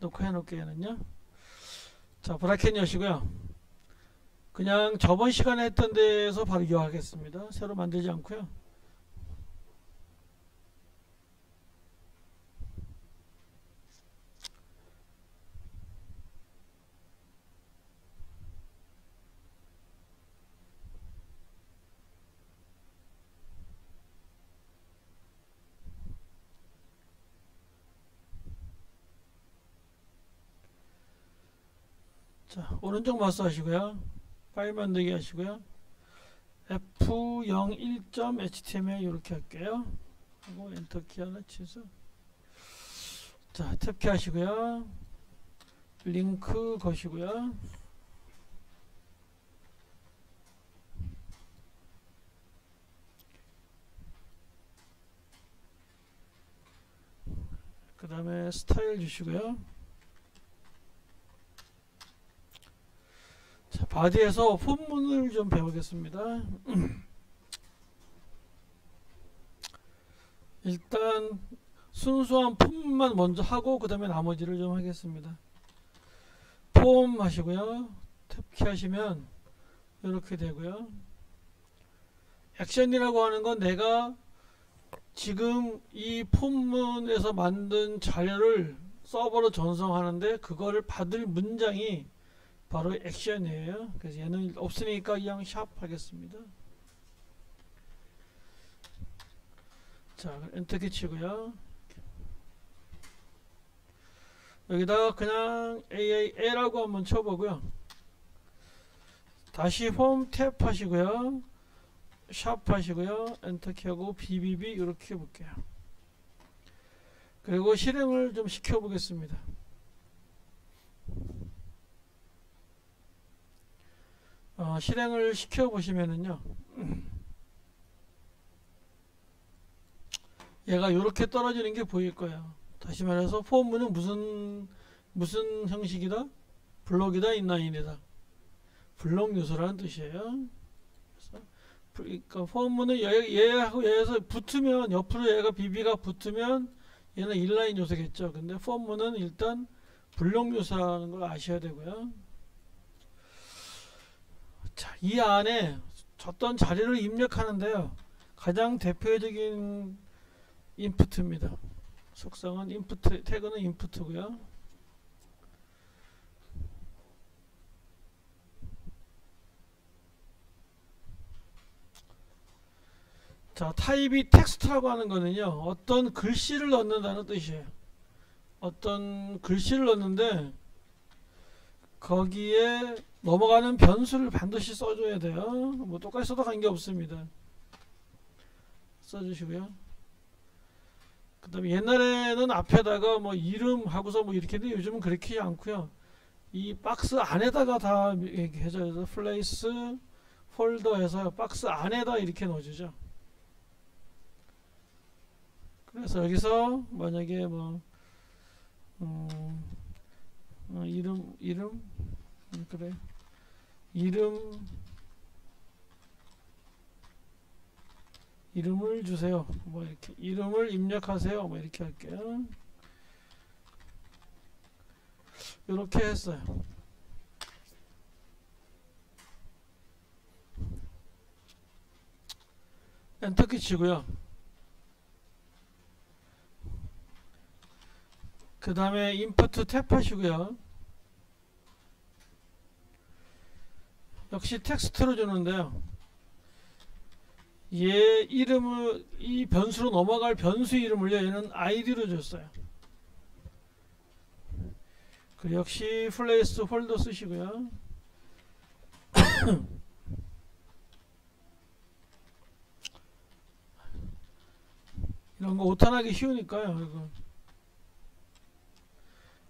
녹화해 놓을게요. 자, 브라켓 여시고요. 그냥 저번 시간에 했던 데에서 바로 이어가겠습니다. 새로 만들지 않고요. 자, 오른쪽 마우스 하시고요. 파일 만들기 하시고요. F01.html 이렇게 할게요. 하고 엔터키 하나 치서 자, 탭키 하시고요. 링크 거시고요. 그 다음에 스타일 주시고요. 자, 바디에서 폰문을 좀 배우겠습니다. 일단 순수한 폼만 먼저 하고 그 다음에 나머지를 좀 하겠습니다. 폼 하시고요. 탭키 하시면 이렇게 되고요. 액션이라고 하는 건 내가 지금 이 폼문에서 만든 자료를 서버로 전송하는데 그거를 받을 문장이 바로 액션이에요. 그래서 얘는 없으니까 그냥 샵 하겠습니다. 자, 엔터키 치고요. 여기다가 그냥 AAL라고 한번 쳐보고요. 다시 홈 탭 하시고요. 샵 하시고요. 엔터키 하고 BBB 이렇게 해볼게요. 그리고 실행을 좀 시켜보겠습니다. 실행을 시켜보시면은요. 얘가 이렇게 떨어지는 게 보일 거예요. 다시 말해서 폼문은 무슨 형식이다? 블록이다, 인라인이다. 블록 요소라는 뜻이에요. 그래서 그러니까 폼문은 얘하고 얘에서 붙으면 옆으로 얘가 BB가 붙으면 얘는 인라인 요소겠죠. 근데 폼문은 일단 블록 요소라는 걸 아셔야 되고요. 자, 이 안에 어떤 자리를 입력하는데요. 가장 대표적인 인풋입니다. 속성은 인풋, 태그는 인풋이고요. 자, 타입이 텍스트라고 하는 거는요. 어떤 글씨를 넣는다는 뜻이에요. 어떤 글씨를 넣는데 거기에 넘어가는 변수를 반드시 써줘야 돼요. 뭐 똑같이 써도 관계없습니다. 써주시고요. 그 다음에 옛날에는 앞에다가 뭐 이름 하고서 뭐 이렇게 했는데 요즘은 그렇게 않고요. 이 박스 안에다가 다 이렇게 해줘서 플레이스 폴더 해서 박스 안에다 이렇게 넣어주죠. 그래서 여기서 만약에 뭐 이름 그래 이름을 주세요. 뭐 이렇게 이름을 입력하세요. 뭐 이렇게 할게요. 이렇게 했어요. 엔터키 치고요. 그 다음에 인풋 탭 하시고요. 역시 텍스트로 주는데요. 얘 이름을 이 변수로 넘어갈 변수 이름을요. 얘는 id로 줬어요. 그 역시 플레이스 홀더 쓰시고요. 이런 거 오탄하기 쉬우니까요. 이거.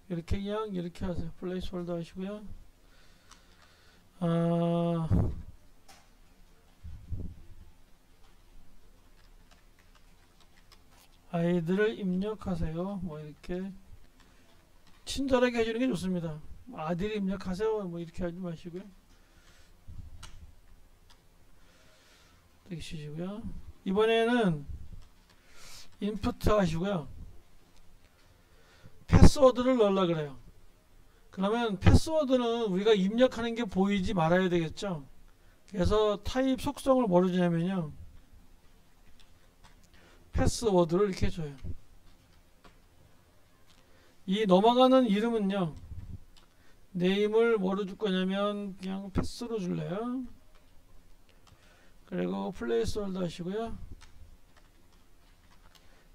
이렇게 그냥 이렇게 하세요. 플레이스 홀더 하시고요. 아이들을 입력하세요. 뭐 이렇게 친절하게 해주는 게 좋습니다. 아들 입력하세요. 뭐 이렇게 하지 마시고요. 이렇게 주시고요. 이번에는 인풋 하시고요. 패스워드를 넣으려고 그래요. 그러면 패스워드는 우리가 입력하는 게 보이지 말아야 되겠죠. 그래서 타입 속성을 뭐로 주냐면요, 패스워드를 이렇게 줘요. 이 넘어가는 이름은요, 네임을 뭐로 줄 거냐면 그냥 패스로 줄래요. 그리고 플레이스홀더 하시고요,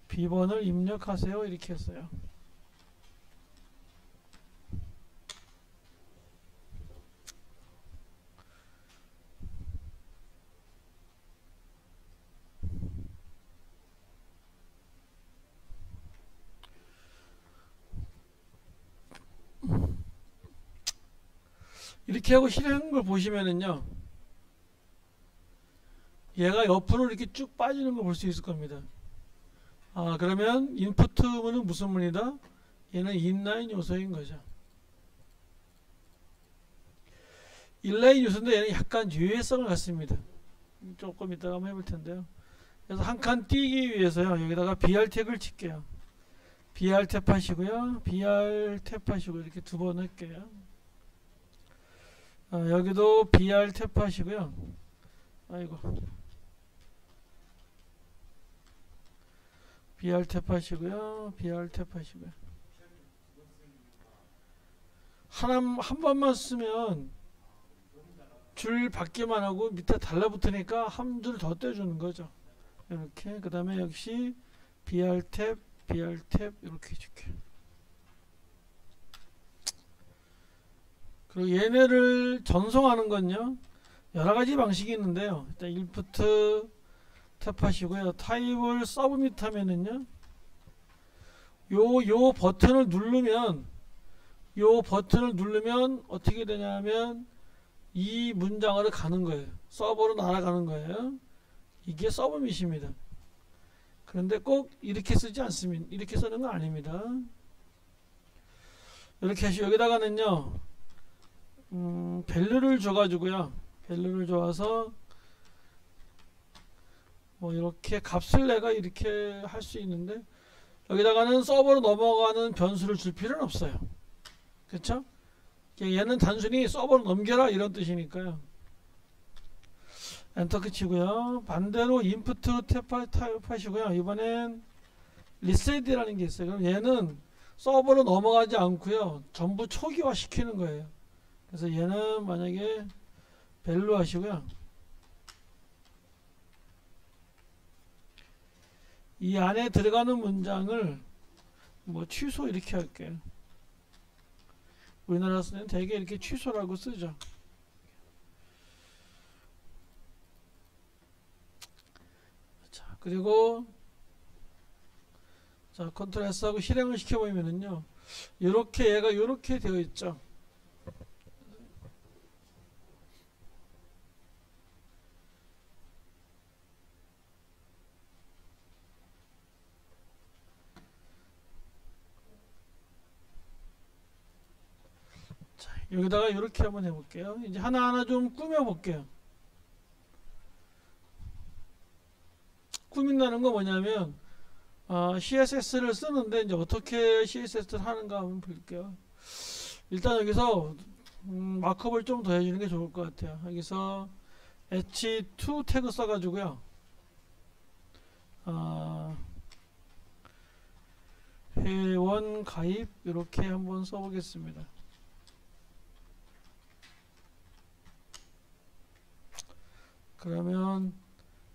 비번을 입력하세요. 이렇게 했어요. 이렇게 하고 실행한 걸 보시면은요, 얘가 옆으로 이렇게 쭉 빠지는 걸 볼 수 있을 겁니다. 아, 그러면 인푸트 문은 무슨 문이다? 얘는 인라인 요소인 거죠. 인라인 요소인데 얘는 약간 유해성을 갖습니다. 조금 이따가 한번 해볼 텐데요. 그래서 한 칸 띄기 위해서요, 여기다가 BR 태그를 칠게요. BR 탭 하시고요, BR 탭 하시고 이렇게 두 번 할게요. 여기도 BR 탭 하시고요. 아이고. BR 탭 하시고요. BR 탭 하시고요. 한 번만 쓰면 줄 받기만 하고 밑에 달라붙으니까 한 줄 더 떼주는 거죠. 이렇게. 그 다음에 역시 BR 탭, BR 탭 이렇게 해줄게요. 그리고 얘네를 전송하는 건요, 여러가지 방식이 있는데요. 일단 인푸트 탭 하시고요. 타입을 서브밋 하면은요, 요 버튼을 누르면 어떻게 되냐면 이 문장으로 가는 거예요. 서버로 날아가는 거예요. 이게 서브밋입니다. 그런데 꼭 이렇게 쓰지 않습니다. 이렇게 쓰는 거 아닙니다. 이렇게 하시고 여기다가는요, 밸류를 줘가지고요, 밸류를 줘서 뭐 이렇게 값을 내가 이렇게 할 수 있는데, 여기다가는 서버로 넘어가는 변수를 줄 필요는 없어요. 그쵸? 얘는 단순히 서버로 넘겨라 이런 뜻이니까요. 엔터 키치고요. 반대로 인푸트 탭 하시고요. 이번엔 리셋이라는 게 있어요. 그럼 얘는 서버로 넘어가지 않고요, 전부 초기화 시키는 거예요. 그래서 얘는 만약에 밸류 하시고요, 이 안에 들어가는 문장을 뭐 취소 이렇게 할게요. 우리나라 쓰는 대개 이렇게 취소라고 쓰죠. 자, 그리고 자, 컨트롤 S 하고 실행을 시켜보면은요, 이렇게 얘가 이렇게 되어 있죠. 여기다가 이렇게 한번 해볼게요. 이제 하나하나 좀 꾸며볼게요. 꾸민다는 거 뭐냐면, CSS를 쓰는데 이제 어떻게 CSS를 하는가 한번 볼게요. 일단 여기서 마크업을 좀 더 해주는 게 좋을 것 같아요. 여기서 h2 태그 써가지고요, 회원 가입 이렇게 한번 써보겠습니다. 그러면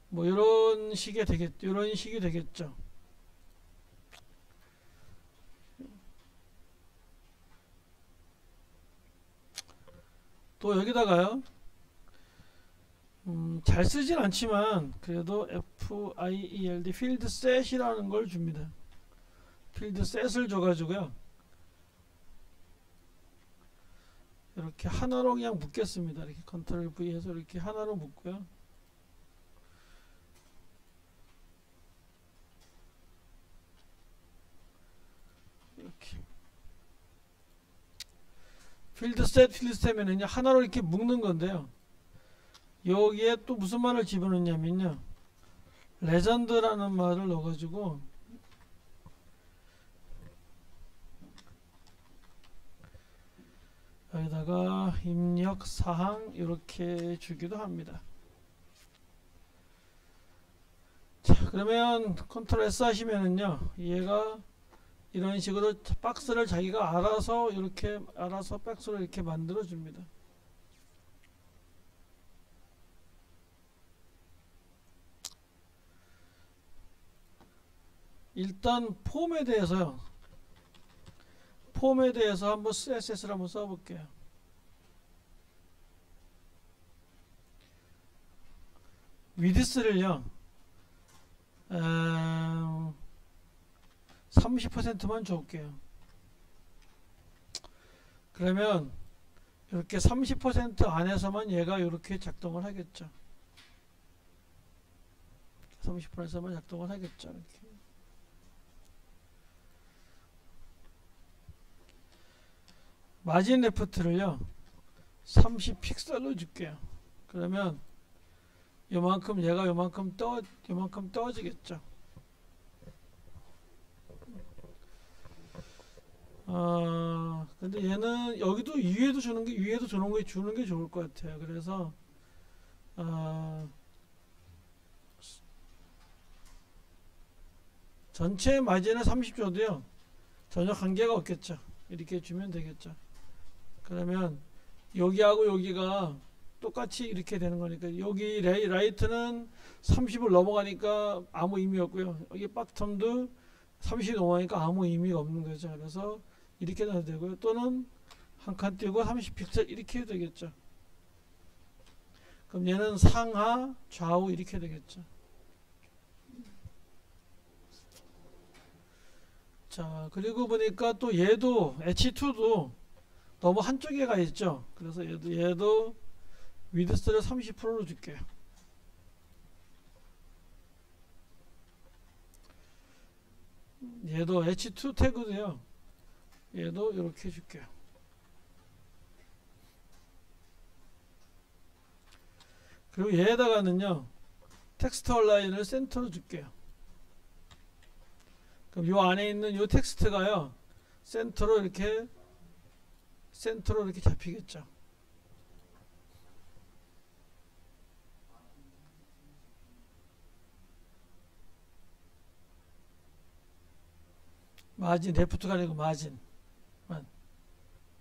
뭐 이런 식이 되겠죠. 또 여기다가요, 잘 쓰진 않지만 그래도 FIELD 필드 셋이라는 걸 줍니다. 필드 셋을 줘가지고요, 이렇게 하나로 그냥 묶겠습니다. 이렇게 컨트롤 V 해서 이렇게 하나로 묶고요. 이렇게 필드 셋이면은 하나로 이렇게 묶는 건데요. 여기에 또 무슨 말을 집어넣냐면요, 레전드라는 말을 넣어가지고 여기다가 입력 사항 이렇게 주기도 합니다. 자, 그러면 컨트롤 S 하시면은요, 얘가 이런 식으로 박스를 자기가 알아서 이렇게 알아서 박스로 이렇게 만들어 줍니다. 일단 폼에 대해서 한번 CSS를 한번 써볼게요. 위드스를요 30%만 줄게요. 그러면 이렇게 30% 안에서만 얘가 이렇게 작동을 하겠죠. 30%에서만 작동을 하겠죠. 이렇게. 마진 레프트를요 30픽셀로 줄게요. 그러면 요만큼 얘가 요만큼 떠지겠죠. 근데 얘는 여기도 위에도 주는 게 좋을 것 같아요. 그래서 전체 마진을 30 줘도요 전혀 관계가 없겠죠. 이렇게 주면 되겠죠. 그러면 여기하고 여기가 똑같이 이렇게 되는 거니까 여기 라이트는 30을 넘어가니까 아무 의미 없고요. 여기 박텀도 30이 넘어가니까 아무 의미가 없는 거죠. 그래서 이렇게 해도 되고요. 또는 한 칸 띄고 30픽셀 이렇게 해도 되겠죠. 그럼 얘는 상하 좌우 이렇게 되겠죠. 자, 그리고 보니까 또 얘도 H2도 너무 한쪽에 가 있죠. 그래서 얘도 위드스를 30%로 줄게요. 얘도 H2 태그도요. 얘도 이렇게 줄게요. 그리고 얘에다가는요. 텍스트 얼라인을 센터로 줄게요. 그럼 요 안에 있는 요 텍스트가요. 센터로 이렇게 잡히겠죠. 마진, 레프트가 아니고 마진만.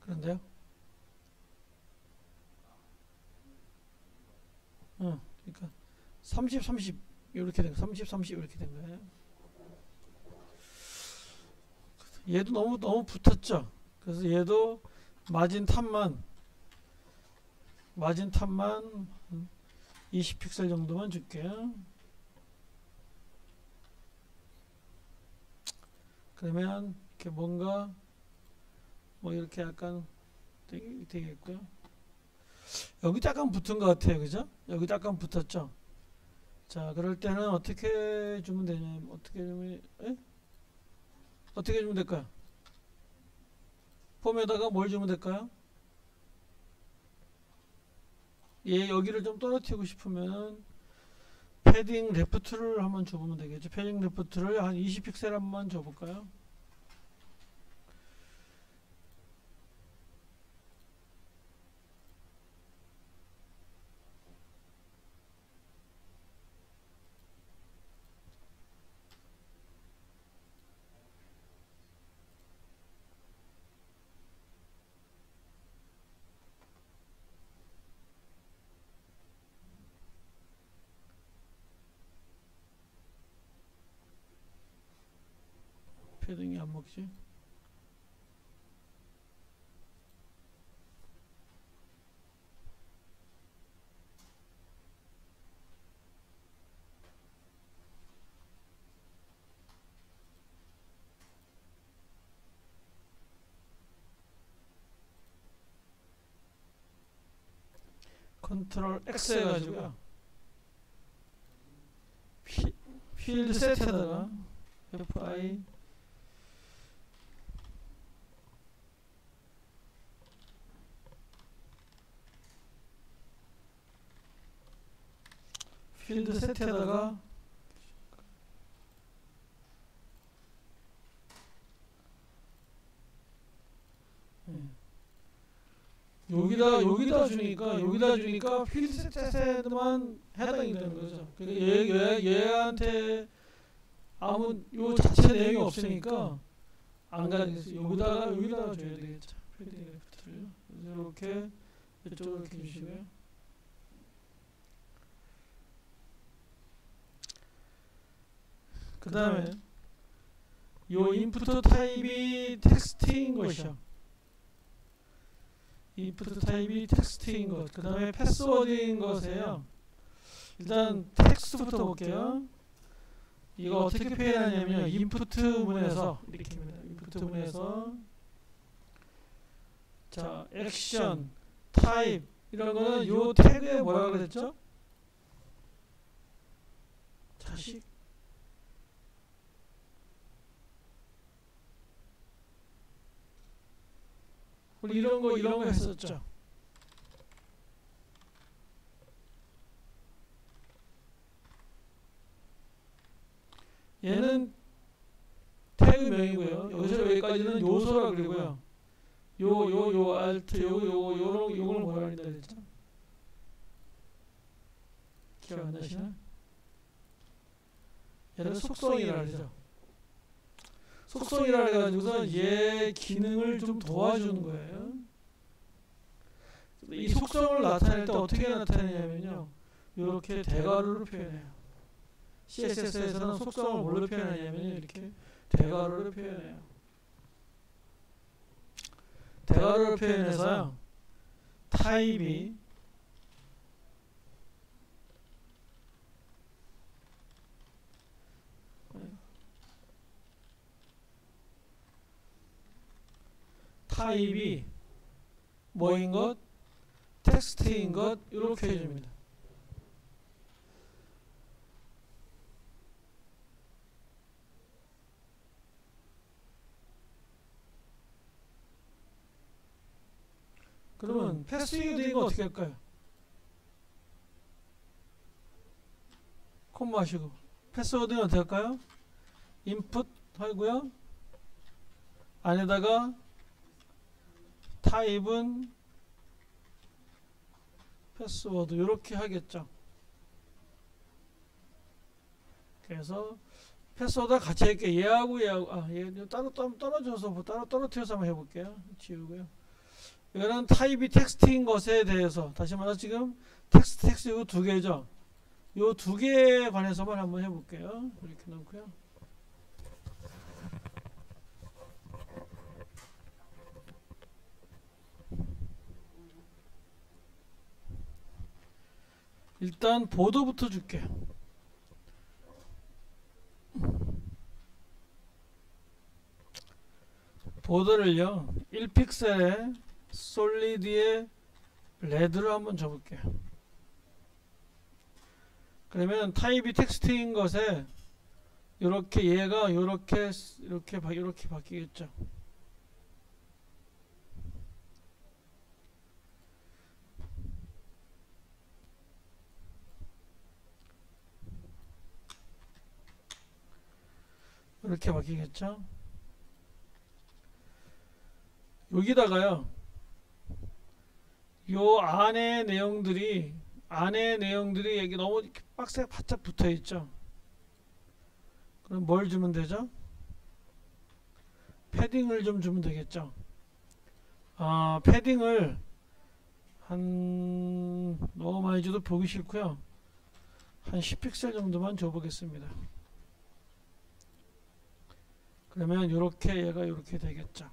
그런데요? 그러니까 30, 30 이렇게 된 거, 30, 30 이렇게 된 거예요. 얘도 너무 붙었죠. 그래서 얘도 마진 탑만 20픽셀 정도만 줄게요. 그러면 이렇게 뭔가 뭐 이렇게 약간 되겠고요. 여기 약간 붙은 것 같아요. 그죠? 여기 약간 붙었죠. 자, 그럴 때는 어떻게 주면 되냐면 어떻게 주면 될까요? 폼에다가 뭘 주면 될까요? 얘 여기를 좀 떨어뜨리고 싶으면 패딩 레프트를 한번 줘보면 되겠죠. 패딩 레프트를 한 20픽셀 한번 줘볼까요? 패딩이 안 먹지? 컨트롤 X 해가지고요. 필드 세트에다가 FI 필드 세트에다가 여기다 주니까 필드 셋에만 해당이 되는 거죠. 그러니까 얘한테 요 자체 내용이 없으니까 안 가겠어요. 여기다가 줘야 되겠죠. 필드 레프트를 이렇게 이쪽으로 이렇게 주시고요. 그 다음에 요 인풋 타입이 텍스트인 것이요. 인풋 타입이 텍스트인 것. 그 다음에 패스워드인 것에요. 일단 텍스트부터 볼게요. 이거 어떻게 표현하냐면요. 인풋 문에서 이렇게입니다. 인풋 문에서 자 액션, 타입 이런 거는 요 태그에 뭐라고 그랬죠? 자식. 우리 이런 거 했었죠. 얘는 태그명이고요. 여기서 여기까지는 요소라 그리고요. 요 알트 요걸 뭐라 한다 그랬죠? 기억 안 나시나? 얘는 속성이라 그러죠. 속성이라 해가지고서 얘 기능을 좀 도와주는 거예요. 이 속성을 나타낼 때 어떻게 나타내냐면요. 이렇게 대괄호로 표현해요. CSS에서는 속성을 뭘로 표현하냐면 이렇게 대괄호로 표현해요. 대괄호로 표현해서요. 타입이 뭐인 것? 텍스트인 것 이렇게 해줍니다. 그러면 패스워드인 거 어떻게 할까요? 콤마 하시고 패스워드는 어떻게 할까요? 인풋 하고요. 안에다가 타입은 패스워드 이렇게 하겠죠. 그래서 패스워드와 같이 할게요. 얘하고 얘 따로 떨어져서 따로 떨어뜨려서 한번 해볼게요. 지우고요. 이거는 타입이 텍스트인 것에 대해서 다시 말해서 지금 텍스트 이거 두 개죠. 요 두 개에 관해서만 한번 해볼게요. 이렇게 놓고요. 일단 보드부터 줄게요. 보드를요 1픽셀에 솔리드에 레드로 한번 줘볼게요. 그러면 타입이 텍스트인 것에 이렇게 얘가 이렇게 바뀌겠죠. 이렇게 바뀌겠죠. 여기다가요 요 안에 내용들이 여기 너무 박스에 바짝 붙어 있죠. 그럼 뭘 주면 되죠? 패딩을 좀 주면 되겠죠. 패딩을 너무 많이 줘도 보기 싫고요. 한 10픽셀 정도만 줘보겠습니다. 그러면 요렇게 얘가 요렇게 되겠죠.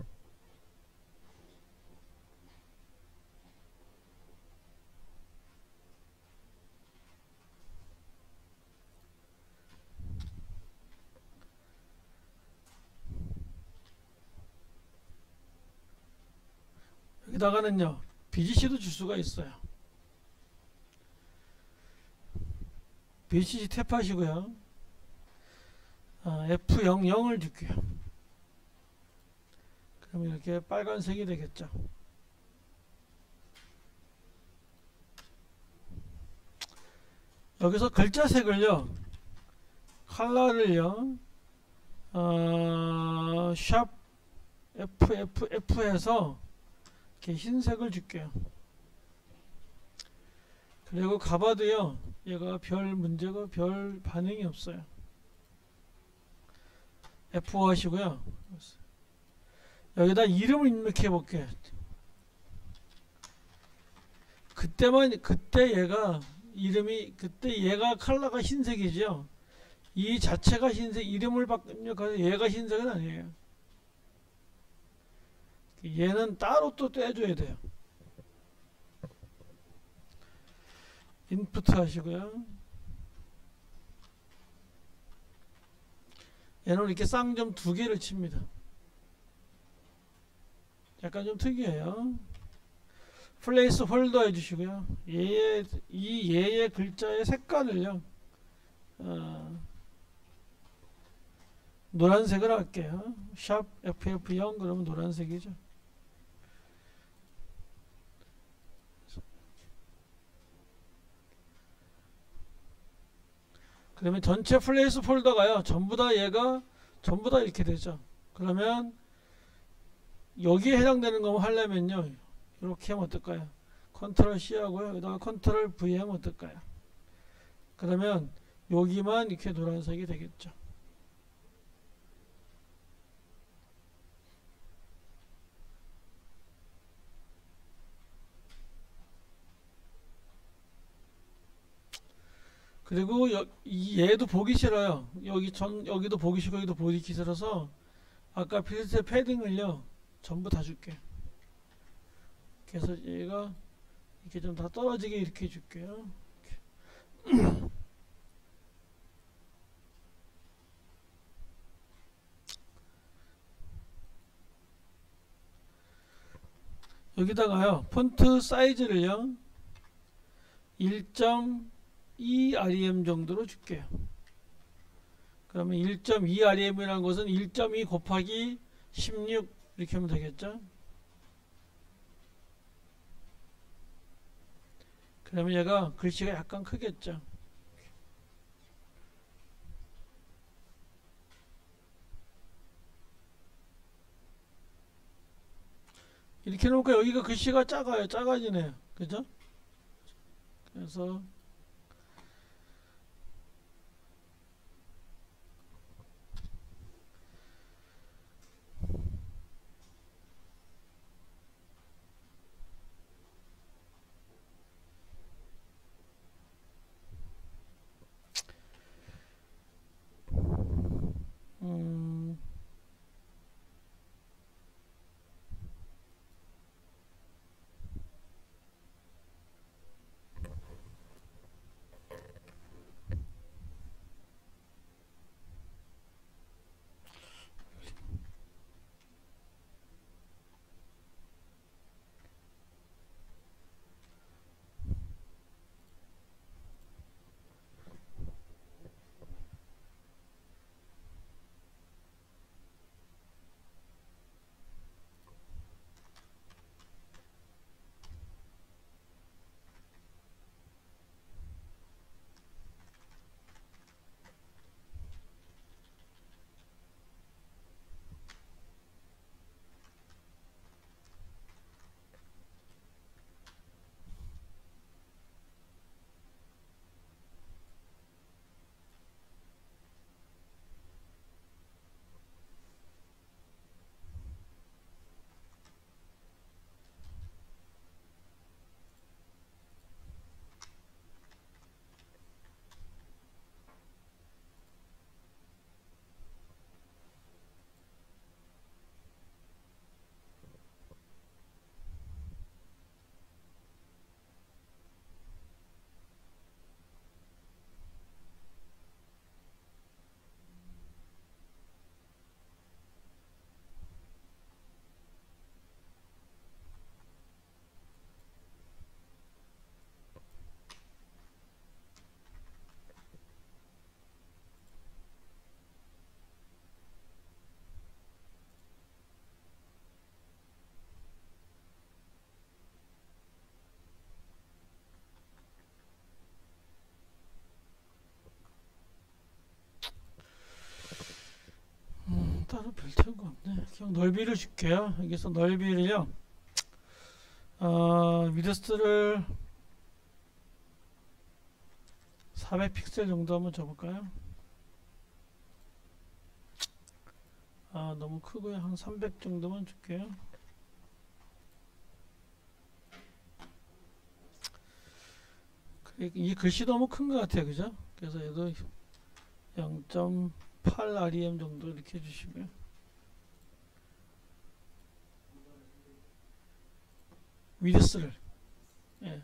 여기다가는요 BGC도 줄 수가 있어요. BGC 탭하시고요. F00을 줄게요. 그럼 이렇게 빨간색이 되겠죠. 여기서 글자색을요 컬러를요 샵 FFF 해서 이렇게 흰색을 줄게요. 그리고 가봐도요, 얘가 별 문제가 별 반응이 없어요. F5 하시고요. 여기다 이름을 입력해 볼게요. 그때 얘가 이름이, 그때 얘가 컬러가 흰색이죠. 이 자체가 흰색, 이름을 입력해서 얘가 흰색은 아니에요. 얘는 따로 또 떼줘야 돼요. 인풋 하시고요. 얘는 이렇게 쌍점 2개를 칩니다. 약간 좀 특이해요. 플레이스 홀더 해주시고요. 얘의 글자의 색깔을요, 노란색을 할게요. 샵 FF0 그러면 노란색이죠. 그러면 전체 플레이스 폴더가요, 전부 다 이렇게 되죠. 그러면 여기에 해당되는 거만 하려면요, 이렇게 하면 어떨까요? 컨트롤 C 하고요, 여기다가 컨트롤 V 하면 어떨까요? 그러면 여기만 이렇게 노란색이 되겠죠. 그리고 얘도 보기 싫어요. 여기도 보기 싫고 여기도 보기 싫어서 아까 필드 패딩을요, 전부 다 줄게요. 그래서 얘가 이렇게 좀 다 떨어지게 이렇게 해줄게요. 여기다가요, 폰트 사이즈를요 1.2 rem 정도로 줄게요. 그러면 1.2 rm이라는 것은 1.2 곱하기 16 이렇게 하면 되겠죠. 그러면 얘가 글씨가 약간 크겠죠. 이렇게 놓으니까 여기가 글씨가 작아요. 작아지네요. 그죠? 그래서 따로 별 차이가 없네. 그냥 넓이를 줄게요. 여기서 넓이를요, 위드스를 400픽셀 정도 한번 줘볼까요? 너무 크고요. 한 300 정도만 줄게요. 이 글씨 너무 큰 것 같아요. 그죠? 그래서 얘도 0.8 REM 정도 이렇게 해주시고요. 위드스를. 예.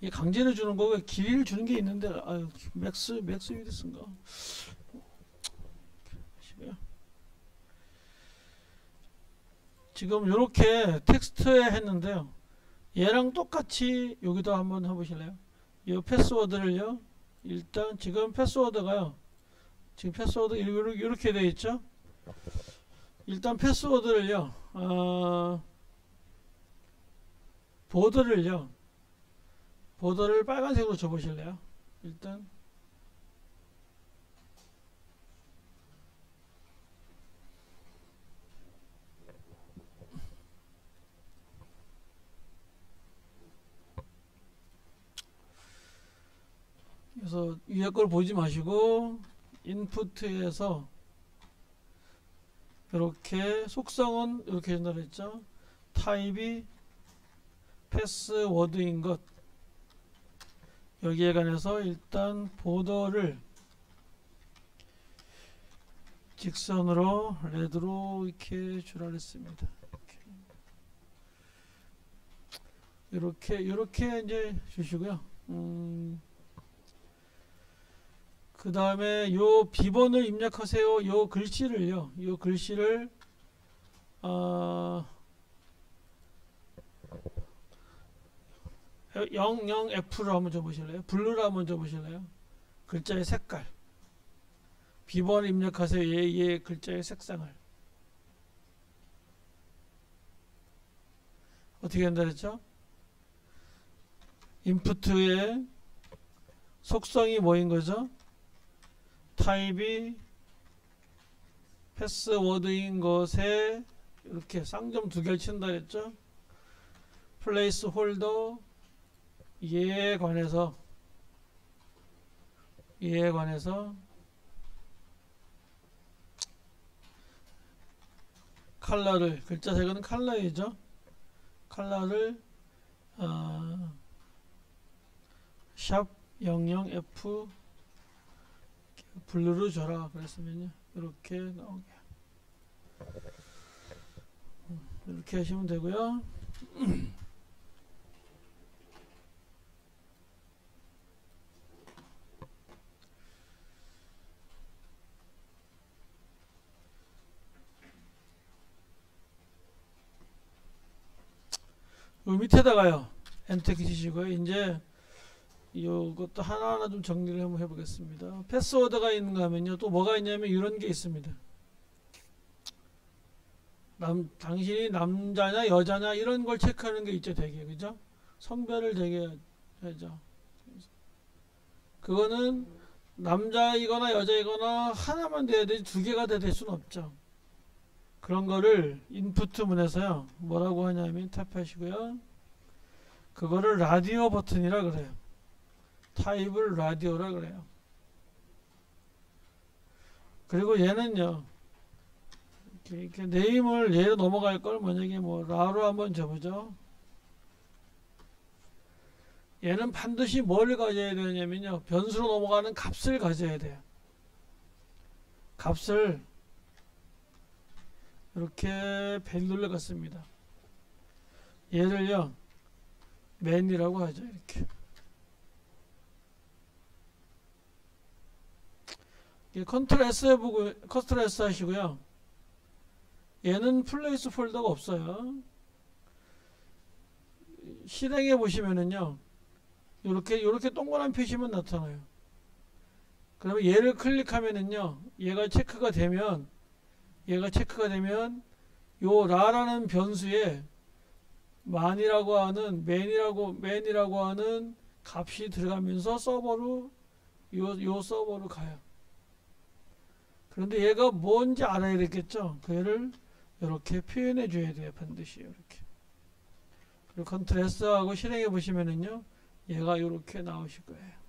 이 강제로 주는 거고 길이를 주는 게 있는데 맥스 위드스인가? 지금 이렇게 텍스트에 했는데요. 얘랑 똑같이 여기도 한번 해보실래요? 이 패스워드를요. 일단 지금 패스워드가요. 지금 패스워드 이렇게 되어 있죠. 일단 패스워드를요. 보더를 빨간색으로 줘보실래요? 일단 그래서 위에 걸 보지 마시고 인풋에서 이렇게 속성은 이렇게 전달했죠. 타입이 패스워드인 것 여기에 관해서 일단 보더를 직선으로 레드로 이렇게 주라 그랬습니다. 이렇게 이제 주시고요. 그 다음에 요 비번을 입력하세요. 요 글씨를요. 요 글씨를 00F로 한번 줘보실래요? 블루로 한번 줘보실래요? 글자의 색깔. 비번 입력하세요. 얘 글자의 색상을. 어떻게 한다 그랬죠? 인풋의 속성이 뭐인 거죠? 타입이 패스워드인 것에 이렇게 쌍점 두 개를 친다 그랬죠? 플레이스 홀더 얘에 관해서 컬러를 글자 색은 컬러이죠. 컬러를 샵 00F 블루로 줘라 그랬으면요. 이렇게 나오게 이렇게 하시면 되고요. 요 밑에다가요. 엔터 키 치시고요. 이제 이것도 하나하나 좀 정리를 한번 해보겠습니다. 패스워드가 있는가 하면요. 또 뭐가 있냐면 이런 게 있습니다. 당신이 남자냐 여자냐 이런 걸 체크하는 게 있죠. 되게 그죠? 성별을 되게 하죠. 그거는 남자이거나 여자이거나 하나만 돼야 되지 두 개가 다 될 수는 없죠. 그런 거를 인풋 문에서요. 뭐라고 하냐면 탭하시고요. 그거를 라디오 버튼이라 그래요. 타입을 라디오라 그래요. 그리고 얘는요. 이렇게 네임을 얘로 넘어갈 걸 만약에 뭐 라로 한번 줘보죠. 얘는 반드시 뭘 가져야 되냐면요. 변수로 넘어가는 값을 가져야 돼요. 값을 이렇게 밸류를 갖습니다. 얘를요. 맨이라고 하죠. 이렇게. 컨트롤 S 해보고 컨트롤 S 하시고요. 얘는 플레이스 폴더가 없어요. 실행해 보시면은요. 요렇게 동그란 표시만 나타나요. 그러면 얘를 클릭하면은요. 얘가 체크가 되면 요 라라는 변수에 man이라고 하는 man이라고 하는 값이 들어가면서 서버로 요 서버로 가요. 그런데 얘가 뭔지 알아야 되겠죠. 그 얘를 이렇게 표현해 줘야 돼요. 반드시 이렇게. 그리고 컨트롤 S하고 실행해 보시면은요, 얘가 이렇게 나오실 거예요.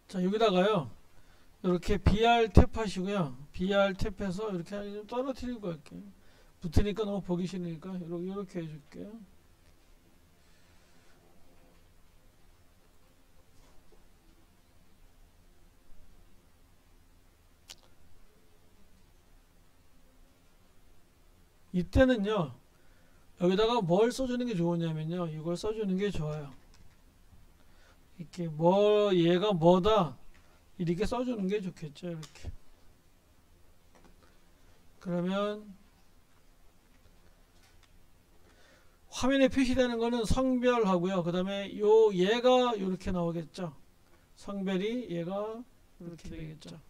자, 여기다가요, 이렇게 BR 탭 하시고요. BR 탭해서 이렇게 좀 떨어뜨리고 갈게요. 붙으니까 너무 보기 싫으니까 이렇게 해줄게요. 이때는요, 여기다가 뭘 써주는 게 좋으냐면요, 이걸 써주는 게 좋아요. 이렇게 얘가 뭐다 이렇게 써주는 게 좋겠죠. 이렇게. 그러면 화면에 표시되는 거는 성별하고요. 그 다음에 얘가 이렇게 나오겠죠. 성별이 얘가 이렇게 되겠죠.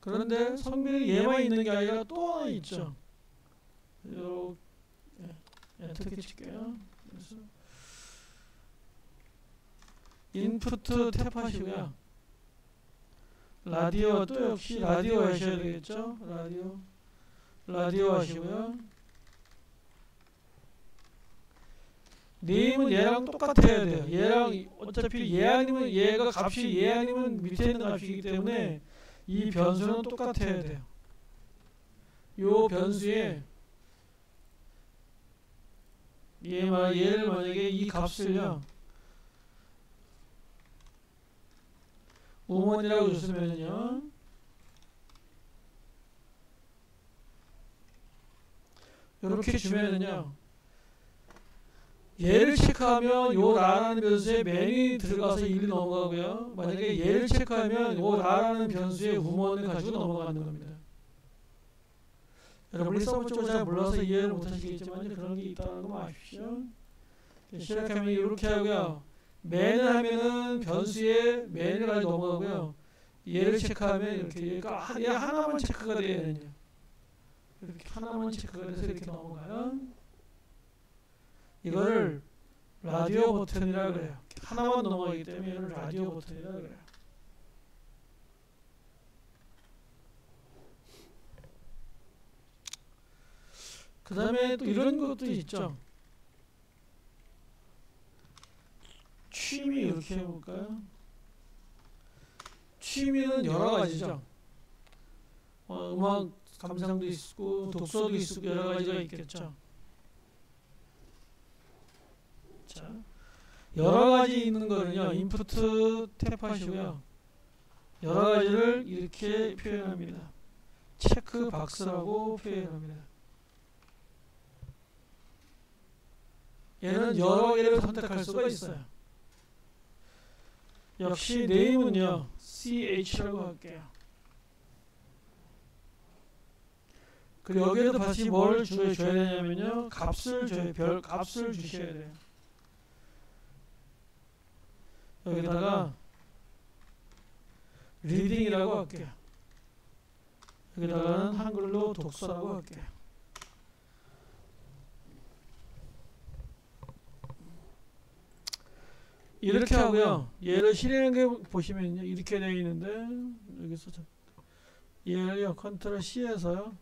그런데 성별이 얘만 있는 게 아니라 또 하나 있죠. 이렇게 엔터 키 칠게요. 그래서 인푸트 탭 하시고요. 라디오 또 역시 라디오 하셔야 되겠죠. 라디오 하시고요. 네임은 얘랑 똑같아야 돼요. 얘랑 어차피 얘 아니면 얘가 값이 얘 아니면 밑에 있는 값이기 때문에 이 변수는 똑같아야 돼요. 요 변수에 얘를 만약에 이 값을요, 우먼이라고 줬으면요, 이렇게 주면은요, 얘를 체크하면 요 라라는 변수에 맨이 들어가서 1이 넘어가고요. 만약에 얘를 체크하면 요 라라는 변수에 우먼을 가지고 넘어가는 겁니다. 여러분이 서브 쪽을 잘 몰라서 이해를 못하시겠지만 그런 게 있다는 거 아십시오. 시작하면 이렇게 하고요. 맨을 하면은 변수에 맨을 가지고 넘어가고요. 얘를 체크하면 이렇게 얘 하나만 체크가 돼야 되냐. 이렇게 하나만 체크가 돼서 이렇게 넘어가요. 이거를 라디오 버튼이라 그래요. 하나만 넘어가기 때문에 이걸 라디오 버튼이라 그래요. 그 다음에 또 이런 것도 있죠. 취미 이렇게 해볼까요? 취미는 여러 가지죠. 음악 감상도 있고 독서도 있고 여러 가지가 있겠죠. 자, 여러 가지 있는 거는요, 인푸트 탭 하시고요. 여러 가지를 이렇게 표현합니다. 체크 박스라고 표현합니다. 얘는 여러 개를 선택할 수가 있어요. 역시 네임은요, ch라고 할게요. 그리고 여기에도 다시 뭘 줘야 되냐면요, 값을 줘야, 별 값을 주셔야 돼요. 여기다가 리딩이라고 할게요. 여기다가는 한글로 독서라고 할게요. 이렇게 하고요. 얘를 실행해 보시면요, 이렇게 되어 있는데, 여기서 얘를요, 컨트롤 C에서요,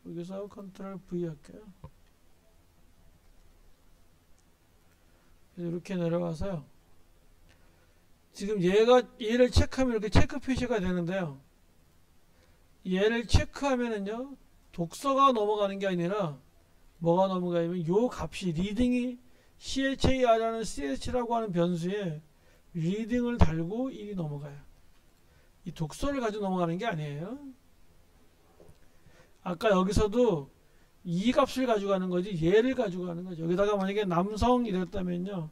여기서 컨트롤 V 할게요. 이렇게 내려가서요. 지금 얘를 체크하면 이렇게 체크 표시가 되는데요. 얘를 체크하면은요, 독서가 넘어가는 게 아니라 뭐가 넘어가냐면 요 값이 리딩이 CHAR라는 CH라고 하는 변수에 리딩을 달고 1이 넘어가요. 이 독서를 가지고 넘어가는 게 아니에요. 아까 여기서도 이 값을 가지고 가는 거지 얘를 가지고 가는 거죠. 여기다가 만약에 남성 이랬다면요,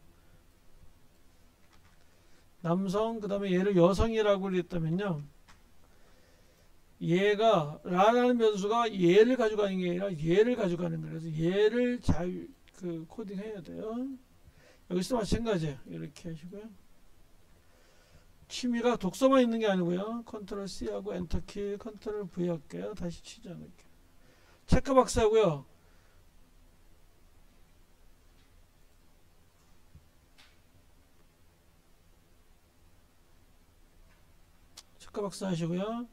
남성 그 다음에 얘를 여성이라고 그랬다면요, 얘가 라라는 변수가 얘를 가져가는 게 아니라 얘를 가져가는 거예요. 그래서 얘를 잘 코딩해야 돼요. 여기서 마찬가지예요. 이렇게 하시고요. 취미가 독서만 있는 게 아니고요. 컨트롤 C 하고 엔터키 컨트롤 V 할게요. 다시 치지 않을게요. 체크박스 하고요. 체크박스 하시고요.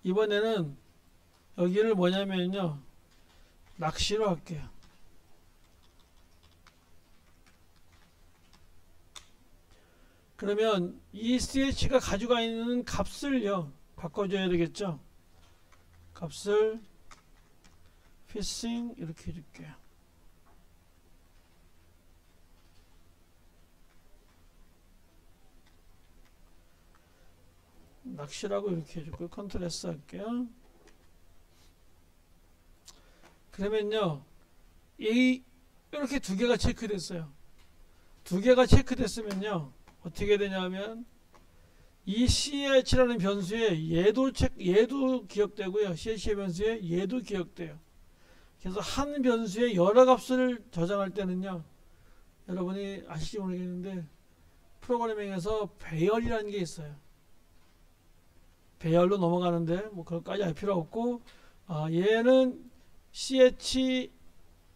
이번에는 여기를 뭐냐면요. 낚시로 할게요. 그러면 이 CH가 가지고 있는 값을요. 바꿔줘야 되겠죠. 값을 피싱 이렇게 해줄게요. 낚시라고 이렇게 해주고 컨트롤 S 할게요. 그러면요. 이렇게 두 개가 체크됐어요. 두 개가 체크됐으면요. 어떻게 되냐면 이 CH라는 변수에 얘도 기억되고요. CH의 변수에 얘도 기억돼요. 그래서 한 변수에 여러 값을 저장할 때는요. 여러분이 아실지 모르겠는데 프로그래밍에서 배열이라는 게 있어요. 배열로 넘어가는데 뭐 그것까지 알 필요 없고 얘는 CH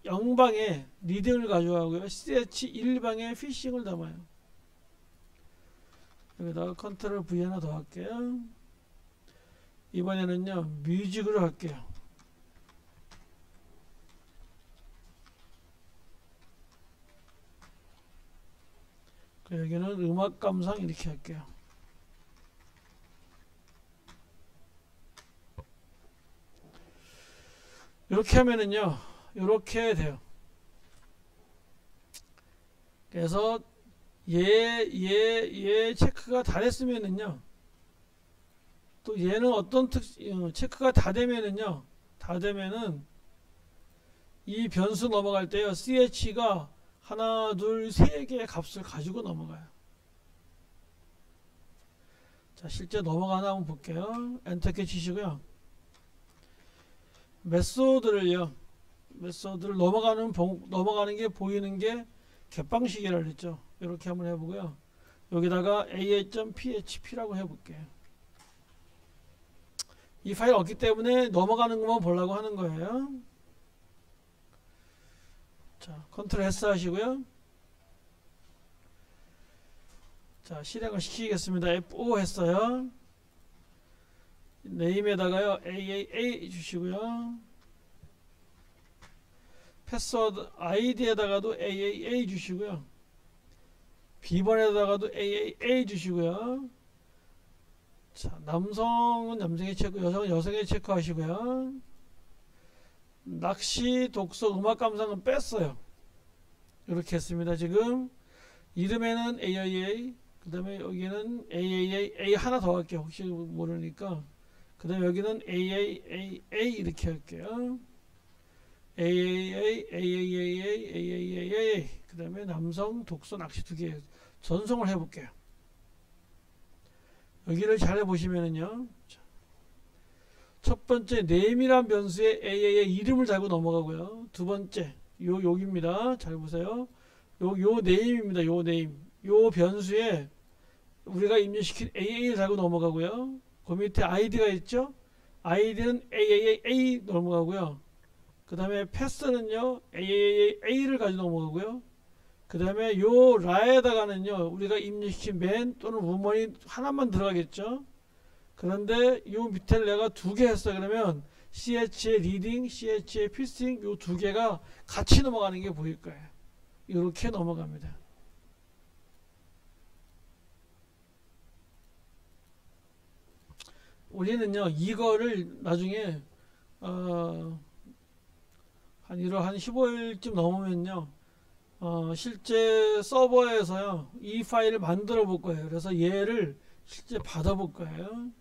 0방에 리딩을 가져가고요. CH 1방에 피싱을 담아요. 여기다가 컨트롤 V 하나 더 할게요. 이번에는요 뮤직으로 할게요. 여기는 음악 감상 이렇게 할게요. 이렇게 하면은요 이렇게 돼요. 그래서 얘 체크가 다 됐으면은요 또 얘는 어떤 체크가 다 되면은요 이 변수 넘어갈 때요 CH가 하나 둘 세 개의 값을 가지고 넘어가요. 자 실제 넘어가나 한번 볼게요. 엔터키 치시고요. 메소드를 넘어가는 게 보이는 게 갯방식이라고 했죠. 이렇게 한번 해보고요. 여기다가 aa.php라고 해볼게요. 이 파일 없기 때문에 넘어가는 것만 보려고 하는 거예요. 자, 컨트롤 S 하시고요. 자, 실행을 시키겠습니다. F5 했어요. 네임에다가요 AAA 주시고요. 패스워드 아이디에다가도 AAA 주시고요. 비번에다가도 AAA 주시고요. 자, 남성은 남성의 체크, 여성은 여성의 체크 하시고요. 낚시, 독서, 음악 감상은 뺐어요. 이렇게 했습니다. 지금 이름에는 AAA, 그 다음에 여기는 AAA, A 하나 더 할게요. 혹시 모르니까. 그 다음에 여기는 AAA 이렇게 할게요. AAA, AAA, AAA, 그 다음에 남성, 독서, 낚시 두 개 전송을 해볼게요. 여기를 잘 해보시면은요. 첫 번째, name이란 변수에 AA의 이름을 달고 넘어가고요. 두 번째, 여기입니다. 잘 보세요. 요 name입니다. 요 name. 요 변수에 우리가 입력시킨 AA를 달고 넘어가고요. 그 밑에 ID가 있죠? ID는 AAA 넘어가고요. 그 다음에 패스는요, AAA를 가지고 넘어가고요. 그 다음에 요 라에다가는요, 우리가 입력시킨 맨 또는 우먼이 하나만 들어가겠죠? 그런데 요 밑에를 내가 두 개 했어. 그러면 CH의 리딩, CH의 피싱, 요 두 개가 같이 넘어가는 게 보일 거예요. 이렇게 넘어갑니다. 우리는요, 이거를 나중에, 한 15일쯤 넘으면요, 실제 서버에서요, 이 파일을 만들어 볼 거예요. 그래서 얘를 실제 받아볼 거예요.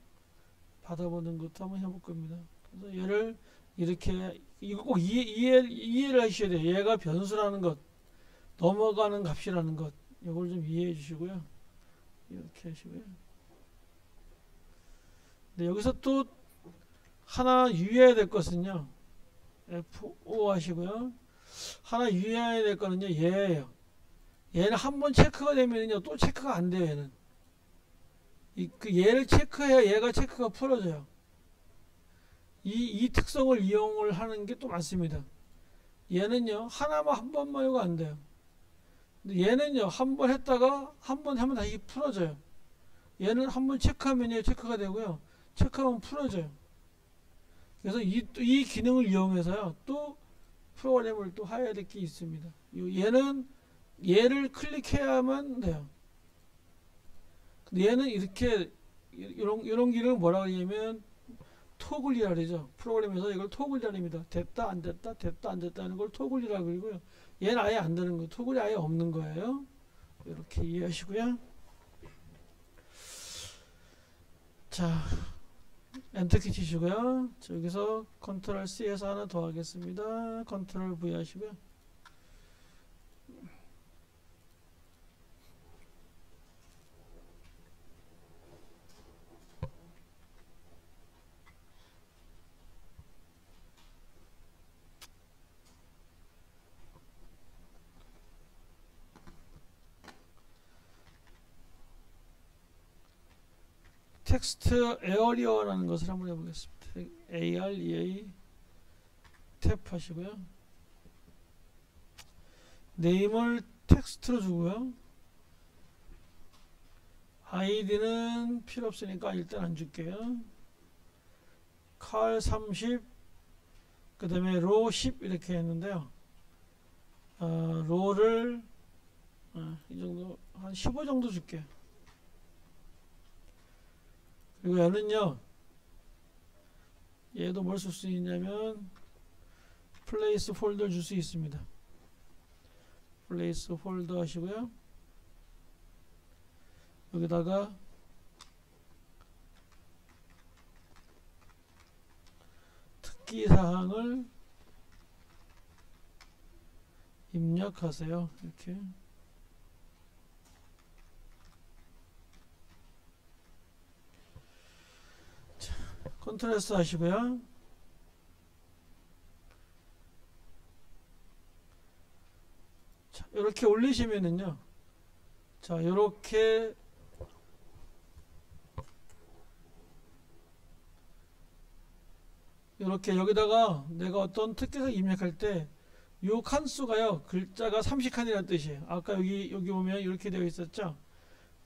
받아보는 것도 한번 해볼 겁니다. 그래서 얘를 이렇게, 이거 꼭 이해를 하셔야 돼요. 얘가 변수라는 것, 넘어가는 값이라는 것, 이걸 좀 이해해 주시고요. 이렇게 하시고요. 네, 여기서 또 하나 유의해야 될 것은요. F5 하시고요. 하나 유의해야 될 거는요. 얘예요. 얘는 한번 체크가 되면요. 또 체크가 안 돼요. 얘는. 그 얘를 체크해야 얘가 체크가 풀어져요. 이 특성을 이용을 하는 게 또 많습니다. 얘는요, 하나만 한 번만 이거 안 돼요. 근데 얘는요, 한 번 했다가 한 번 하면 다시 풀어져요. 얘는 한 번 체크하면 얘 체크가 되고요. 체크하면 풀어져요. 그래서 이 기능을 이용해서요, 또 프로그램을 또 해야 될 게 있습니다. 얘는 얘를 클릭해야만 돼요. 근데 얘는 이렇게 이런 기능을 뭐라고 하냐면 토글이라 그러죠. 프로그램에서 이걸 토글이라 합니다. 됐다 안 됐다 됐다 안 됐다 하는 걸 토글이라 그러고요. 얘는 아예 안 되는 거예요. 토글이 아예 없는 거예요. 이렇게 이해하시고요. 자, 엔터키 치시고요. 자, 여기서 컨트롤 C에서 하나 더 하겠습니다. 컨트롤 V 하시고요. 텍스트 에어리어라는 것을 한번 해보겠습니다. AREA 탭 하시고요. 네임을 텍스트로 주고요. 아이디는 필요 없으니까 일단 안 줄게요. 칼 30, 그 다음에 로 10 이렇게 했는데요. 로를 이 정도 한 15 정도 줄게요. 그리고 얘는요, 얘도 뭘 쓸 수 있냐면 플레이스 폴더 줄 수 있습니다. 플레이스 폴더 하시고요. 여기다가 특기사항을 입력하세요. 이렇게. 컨트롤 S 하시고요. 자, 이렇게 올리시면은요. 자, 이렇게 여기다가 내가 어떤 특기사항 입력할 때 요 칸수가요. 글자가 30칸이라는 뜻이에요. 아까 여기 보면 이렇게 되어 있었죠.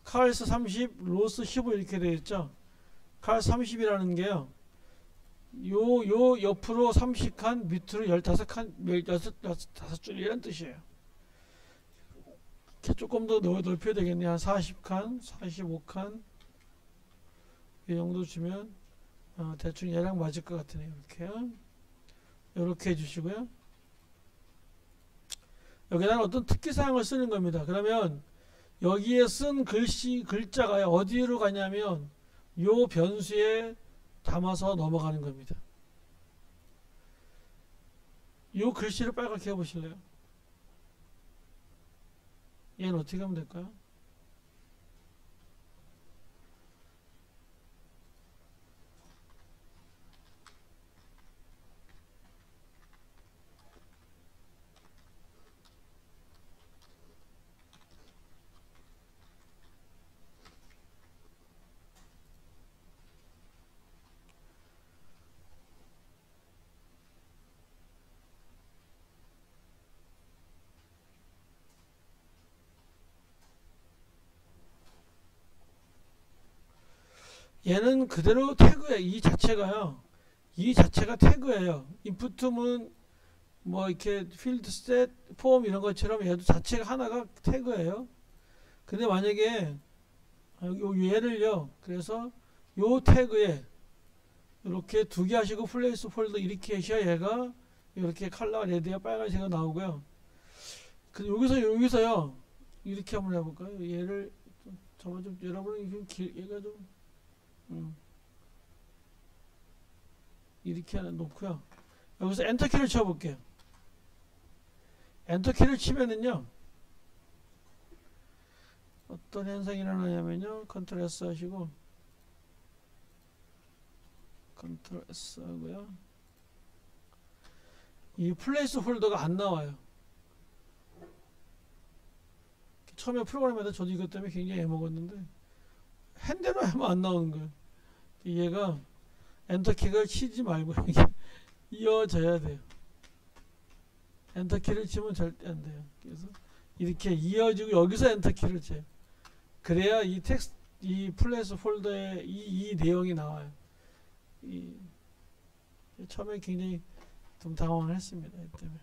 칼스 30, 로스 15 이렇게 되어 있죠. 칼 30이라는 게요. 요 옆으로 30칸, 밑으로 15칸, 15줄이라는 뜻이에요. 이렇게 조금 더 넓혀야 되겠네요. 한 40칸, 45칸 이 정도 주면 대충 얘랑 맞을 것 같으네요. 이렇게요. 이렇게 해주시고요. 여기다가 어떤 특기사항을 쓰는 겁니다. 그러면 여기에 쓴 글자가 어디로 가냐면 요 변수에 담아서 넘어가는 겁니다. 요 글씨를 빨갛게 해보실래요? 얘는 어떻게 하면 될까요? 얘는 그대로 태그예요. 이 자체가 태그예요. 인풋은 뭐 이렇게 필드 셋 폼 이런 것처럼 얘도 자체가 하나가 태그예요. 근데 만약에 얘를요, 그래서 요 태그에 이렇게 두 개 하시고 플레이스 폴더 이렇게 하셔야 얘가 이렇게 컬러가 레드야 빨간색이 나오고요. 그 여기서요 이렇게 한번 해볼까요? 얘를 좀 여러분은 얘가 좀 이렇게 하나 놓고요. 여기서 엔터키를 쳐볼게요. 엔터키를 치면은요 어떤 현상이 일어나냐면요, 컨트롤 S 하시고 컨트롤 S 하고요, 이 플레이스 홀더가 안 나와요. 처음에 프로그램에다 저도 이것 때문에 굉장히 애먹었는데 핸대로 하면 안 나오는 거예요. 얘가 엔터키를 치지 말고 여기 이어져야 돼요. 엔터키를 치면 절대 안 돼요. 그래서 이렇게 이어지고 여기서 엔터키를 쳐요. 그래야 이 텍스트, 이 플레이스 폴더에 이 내용이 나와요. 처음에 굉장히 좀 당황을 했습니다. 이 때문에.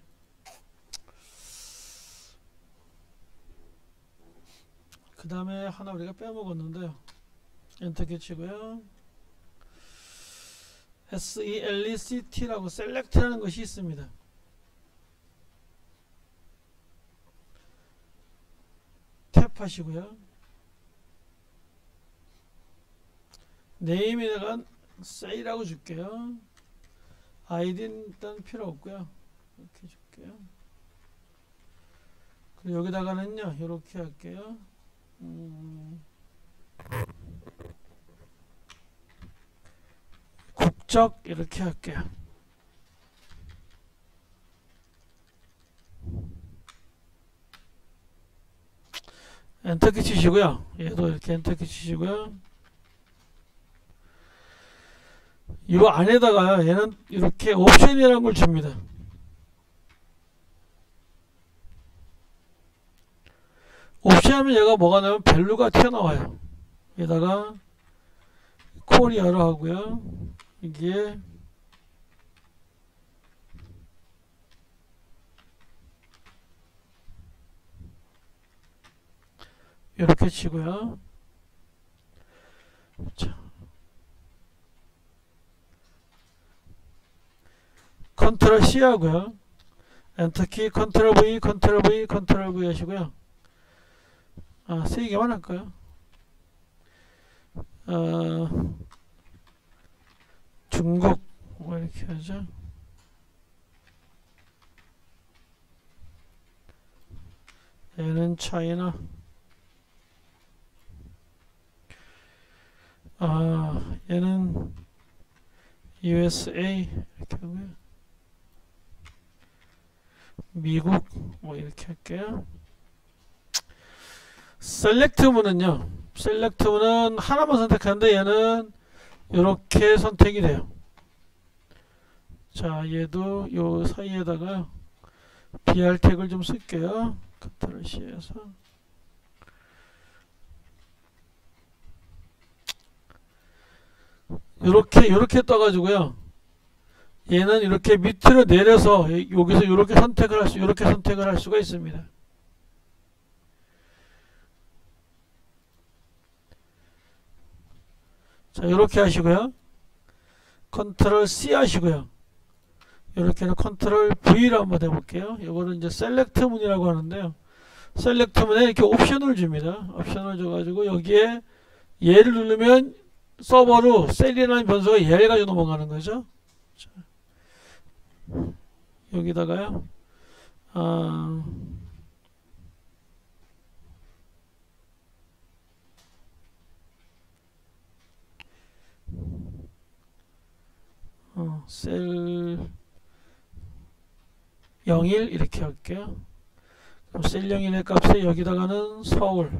그 다음에 하나 우리가 빼먹었는데요. 엔터키 치고요. SELECT라고 셀렉트라는 것이 있습니다. 탭하시고요. 네임에다가 say라고 줄게요. 아이디는 일단 필요 없고요. 이렇게 줄게요. 그리고 여기다가는요, 이렇게 할게요. 국적 이렇게 할게요. 엔터키 치시고요. 얘도 이렇게 엔터키 치시고요. 이 안에다가 얘는 이렇게 옵션이라는 걸 줍니다. 옵션 하면 얘가 뭐가 나면 밸류가 튀어나와요. 여기다가 코리아로 하고요. 이게 이렇게 치고요. 자, 컨트롤 C 하고요. 엔터키 컨트롤 V 컨트롤 V 컨트롤 V 하시고요. 아, 3개만 할까요? 중국 뭐 이렇게 하죠. 얘는 차이나. 얘는 USA 이렇게 하고요. 미국 뭐 이렇게 할게요. 셀렉트문은요. 셀렉트문은 하나만 선택하는데 얘는 이렇게 선택이 돼요. 자, 얘도 요 사이에다가 BR 태그를 좀 쓸게요. 컨트롤 C에서 요렇게 떠가지고요. 얘는 이렇게 밑으로 내려서 여기서 이렇게 선택을 할 수가 있습니다. 자, 이렇게 하시고요. 컨트롤 C 하시고요. 이렇게는 컨트롤 V로 한번 해볼게요. 이거는 이제 셀렉트 문이라고 하는데요. 셀렉트 문에 이렇게 옵션을 줍니다. 옵션을 줘가지고 여기에 얘를 누르면 서버로 셀이라는 변수가 얘를 가지고 넘어가는 거죠. 자, 여기다가요. 셀 01 이렇게 할게요. 그럼 셀 01의 값에 여기다가는 서울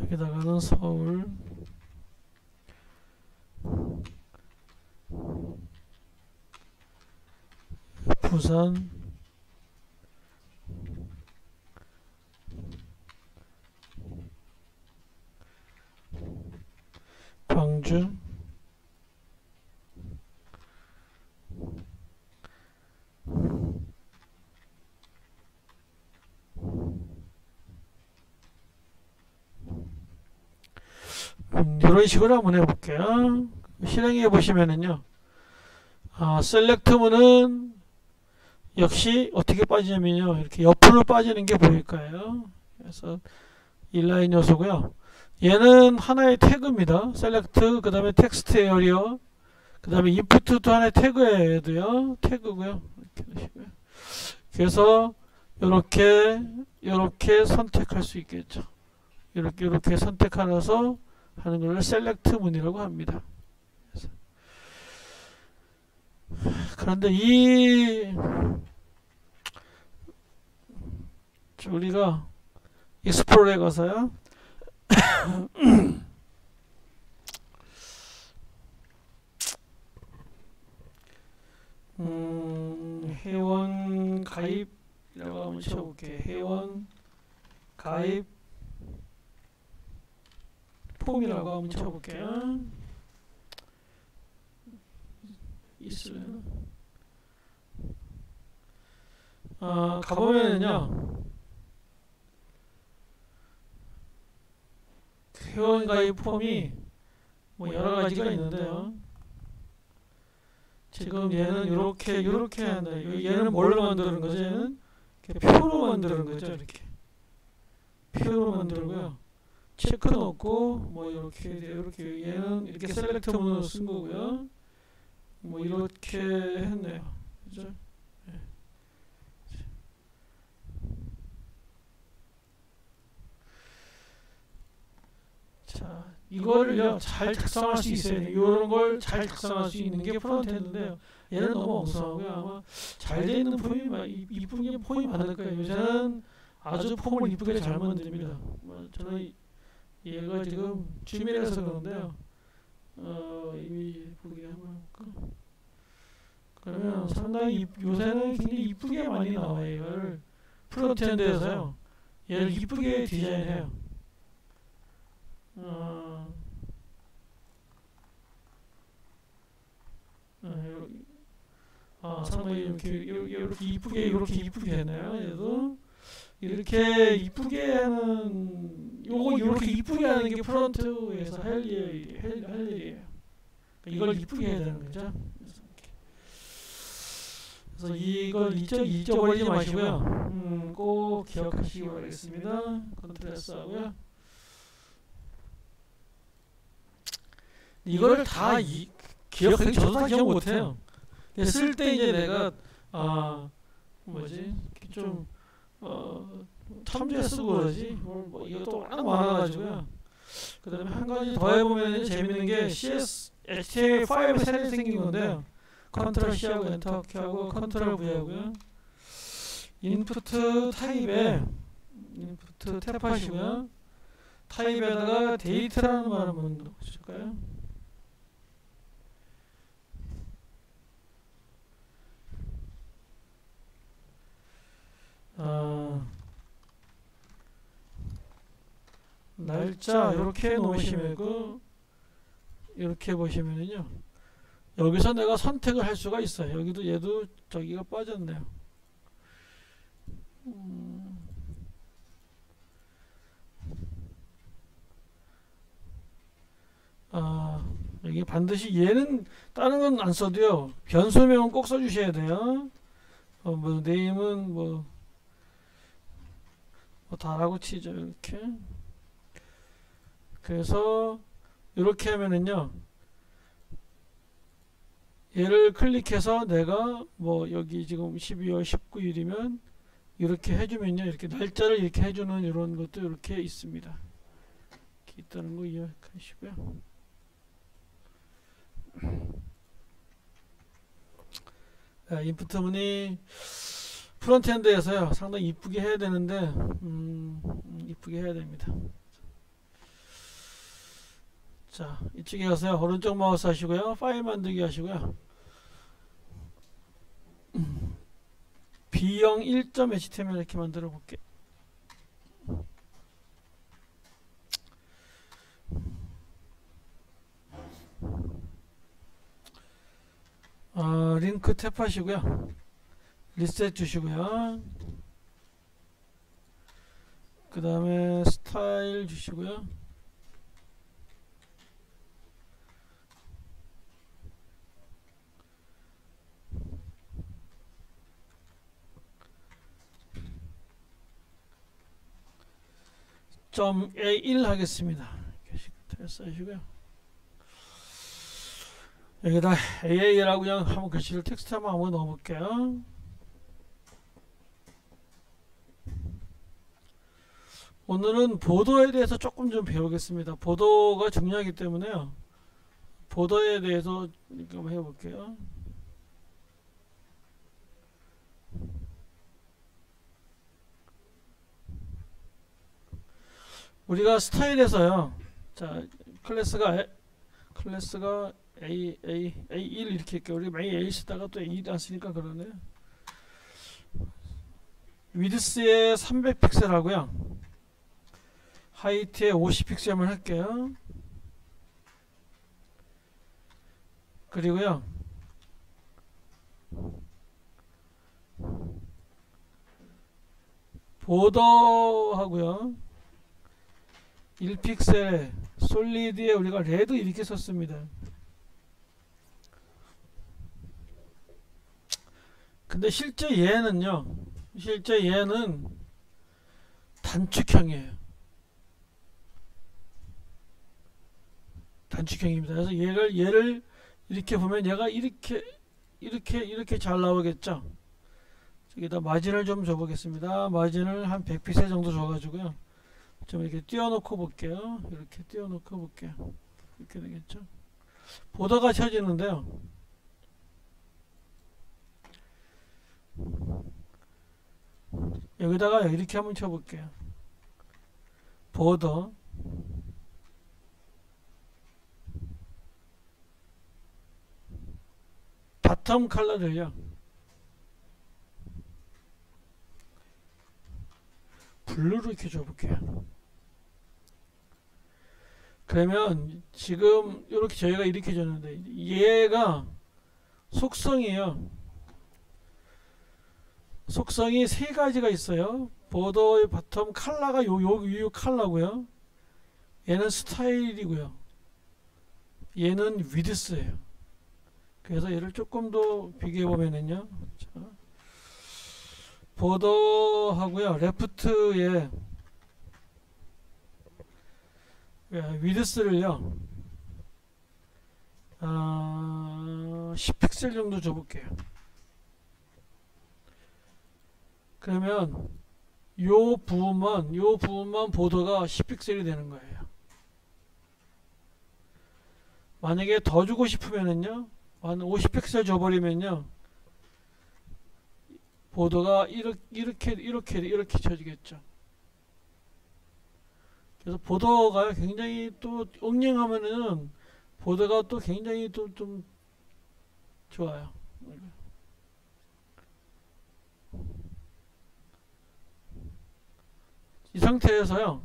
여기다가는 서울 부산 광주 이런 식으로 한번 해볼게요. 실행해 보시면은요. 셀렉트문은 역시 어떻게 빠지냐면요. 이렇게 옆으로 빠지는 게 보일 거예요. 그래서 인라인 요소고요. 얘는 하나의 태그입니다. 셀렉트, 그 다음에 텍스트 에어리어, 그 다음에 인풋도 하나의 태그에도요. 태그고요. 이렇게 하시고요. 그래서 이렇게 선택할 수 있겠죠. 이렇게 선택하면서 하는 걸 셀렉트 문이라고 합니다. 그런데 우리가 익스플로러에 가서요. 회원 가입이라고 한번 쳐볼게. 회원 가입 폼이라고 한번 쳐볼게요. 있으면 가보면은요, 회원 가입 폼이 뭐 여러 가지가 있는데요. 지금 얘는 이렇게 한다. 얘는 뭘로 만드는 거죠? 얘는 이렇게 표로 만드는 거죠. 이렇게 표로 만들고요. 체크 넣고 뭐 이렇게 얘는 이렇게 셀렉트 문으로 쓴 거고요. 뭐 이렇게 했네요. 그죠? 네. 자, 이거를요 잘 작성할 수 있어야 돼요. 이런 걸 잘 작성할 수 있는 게 프론트엔드인데요. 얘는 너무 엉성하고요. 아마 잘 돼 있는 폼이 이쁘게 폼이 많을 거예요. 요새는 아주 폼을 이쁘게 잘 만듭니다. 저는 얘가 지금 취미라서 그런데요. 이미 보기 한번 해볼까? 그러면 상당히 요새는 굉장히 이쁘게 많이 나와요. 이걸 프론트엔드에서요. 얘를 이쁘게 디자인해요. 상당히 이렇게 이쁘게 했네요. 얘도 이렇게 이쁘게 하는 이렇게 이쁘게 하는 게 프론트에서 할 일이에요. 이걸 이쁘게 해야 되는 거죠. 그래서 이걸 잊어버리지 마시고요. 꼭 기억하시기 바라겠습니다. 컨트롤 S 하고요. 이거를 다 기억하기 저도 다 기억 못해요. 쓸 때 이제 내가 좀 참조해 쓰고 그러지. 뭐 이것도 워낙 많아가지고요. 그 다음에 한 가지 더 해보면 재밌는 게 HTML5 새로 생긴 건데요. 컨트롤 C하고 엔터 키하고 컨트롤 V하고요. 인푸트 타입에 인푸트 탭하시고요. 타입에다가 데이트라는 말 한번 넣어보실까요? 날짜 이렇게 놓으시면 이렇게 보시면은요. 여기서 내가 선택을 할 수가 있어요. 여기도 얘도 저기가 빠졌네요. 여기 반드시 얘는 다른 건 안 써도요. 변수명은 꼭 써주셔야 돼요. 뭐 네임은 뭐 다라고 치죠. 이렇게. 그래서 이렇게 하면은요. 얘를 클릭해서 내가 뭐 여기 지금 12월 19일이면 이렇게 해주면요. 이렇게 날짜를 이렇게 해주는 이런 것도 이렇게 있습니다. 이렇게 있다는 거 이해하시고요. 인풋 문이 프론트엔드에서요. 상당히 이쁘게 해야 되는데 이쁘게 해야 됩니다. 자, 이쪽에 가서요. 오른쪽 마우스 하시고요. 파일 만들기 하시고요. B형 1.html 이렇게 만들어 볼게. 링크 탭 하시고요. 리셋 주시고요. 그 다음에 스타일 주시고요. .a1 하겠습니다. 테스트 하시고요. 여기다 AA라고 그냥 한번 글씨를 텍스트 한번 넣어볼게요. 오늘은 보더에 대해서 조금 좀 배우겠습니다. 보더가 중요하기 때문에요. 보더에 대해서 한번 해볼게요. 우리가 스타일에서요. 자, 클래스가 A1 이렇게 할게요. 우리 매일 A 쓰다가 또 A1 안 쓰니까 그러네. 위드스에 300픽셀 하고요. 하이트에 50픽셀만 할게요. 그리고요. 보더 하고요. 1픽셀 솔리드에 우리가 레드 이렇게 썼습니다. 근데 실제 얘는요. 실제 얘는 단축형이에요. 단축형입니다. 그래서 얘를 이렇게 보면 얘가 이렇게 잘 나오겠죠. 여기다 마진을 좀 줘보겠습니다. 마진을 한 100픽셀 정도 줘가지고요. 좀 이렇게 띄워놓고 볼게요. 이렇게 띄워놓고 볼게요. 이렇게 되겠죠. 보더가 쳐지는데요. 여기다가 이렇게 한번 쳐볼게요. 보더 바텀 컬러를요. 블루로 이렇게 줘볼게요. 그러면 지금 이렇게 저희가 이렇게 줬는데 얘가 속성이에요. 속성이 세 가지가 있어요. 보더의 바텀 컬러가 요 컬러고요. 얘는 스타일이고요. 얘는 위드스예요. 그래서 얘를 조금 더 비교해 보면은요. 자, 보더하고요. 레프트에 위드스를요. 10픽셀 정도 줘볼게요. 그러면 요 부분만 보더가 10픽셀이 되는 거예요. 만약에 더 주고 싶으면은요. 한 50픽셀 줘버리면요. 보더가 이렇게 쳐지겠죠. 그래서 보더가 굉장히 또 응용하면은 보더가 또 굉장히 또 좀 좋아요. 이 상태에서요.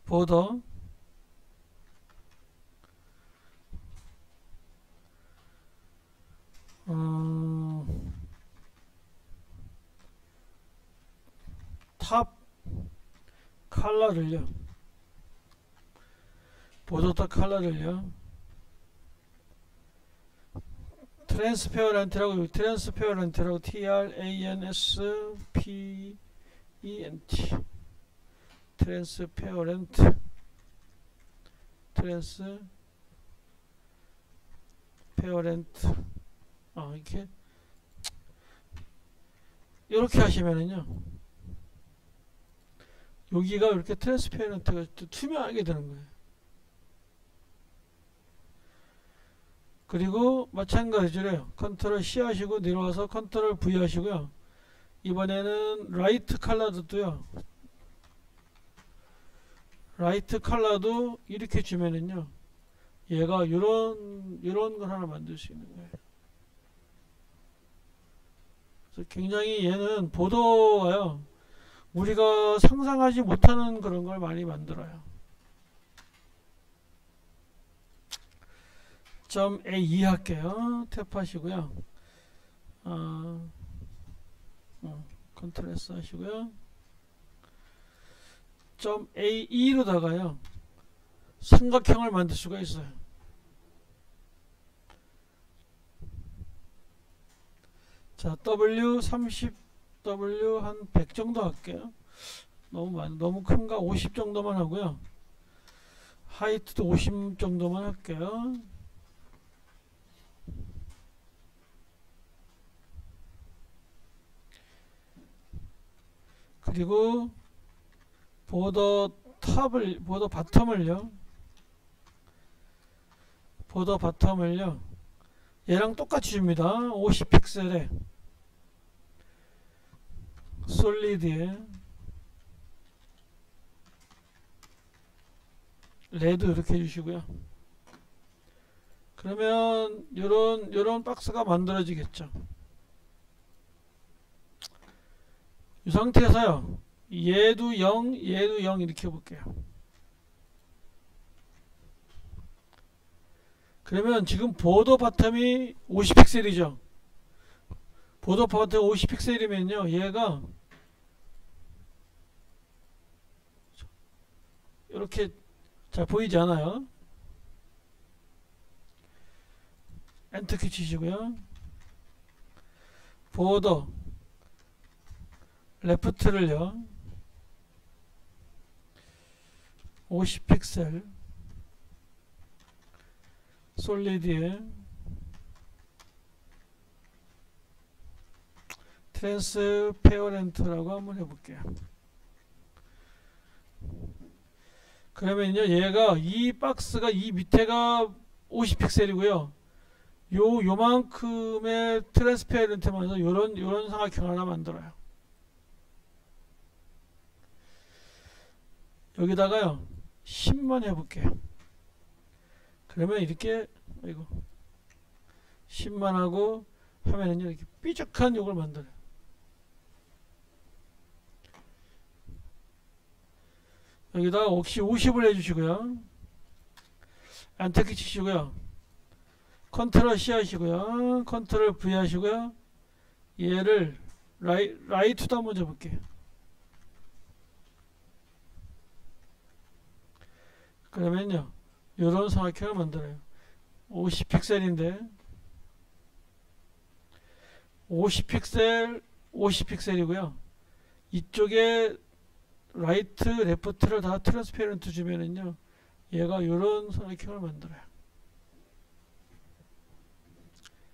보더 탑 컬러를요. 보더 탑 컬러를요. 트랜스페어런트라고 TRANSPENT 트랜스페어런트 이렇게 하시면은요. 여기가 이렇게 트랜스페어런트가 투명하게 되는 거예요. 그리고 마찬가지로 컨트롤 C 하시고 내려와서 컨트롤 V 하시고요. 이번에는 라이트 컬러도요. 라이트 컬러도 이렇게 주면은요. 얘가 이런 걸 하나 만들 수 있는 거예요. 그래서 굉장히 얘는 보더가요. 우리가 상상하지 못하는 그런 걸 많이 만들어요. 점 A2 할게요. 탭하시고요. 컨트롤 S 하시고요. 점 A2로다가요. 삼각형을 만들 수가 있어요. 자, W30 W 한 100 정도 할게요. 너무 큰가? 50 정도만 하고요. 하이트도 50 정도만 할게요. 그리고 보더 바텀을요. 얘랑 똑같이 줍니다. 50픽셀에 솔리드에 레드 이렇게 해주시고요. 그러면 요런 박스가 만들어지겠죠. 이 상태에서요, 얘도 0 얘도 0 이렇게 해볼게요. 그러면 지금 보더 바텀이 50픽셀이죠. 보더 바텀 50픽셀이면요 얘가 이렇게 잘 보이지 않아요. 엔터키 치시고요. 보더 레프트를요 50픽셀 솔리드에 트랜스페어렌트라고 한번 해볼게요. 그러면요 얘가 이 박스가 이 밑에가 50픽셀이고요 요만큼의 트랜스페어렌트만 해서 요런 삼각형 하나 만들어요. 여기다가요 10만 해볼게요. 그러면 이렇게 이거 10만 하고 하면은요 이렇게 삐죽한 요걸 만들어요. 여기다가 혹시 50을 해주시고요. 엔터키 치시고요. 컨트롤 C 하시고요. 컨트롤 V 하시고요. 얘를 라이트도 한번 줘볼게요. 그러면요 요런 삼각형을 만들어요. 50픽셀인데 50픽셀 50픽셀이고요 이쪽에 라이트 레프트를 다 트랜스페런트 주면은요 얘가 요런 삼각형을 만들어요.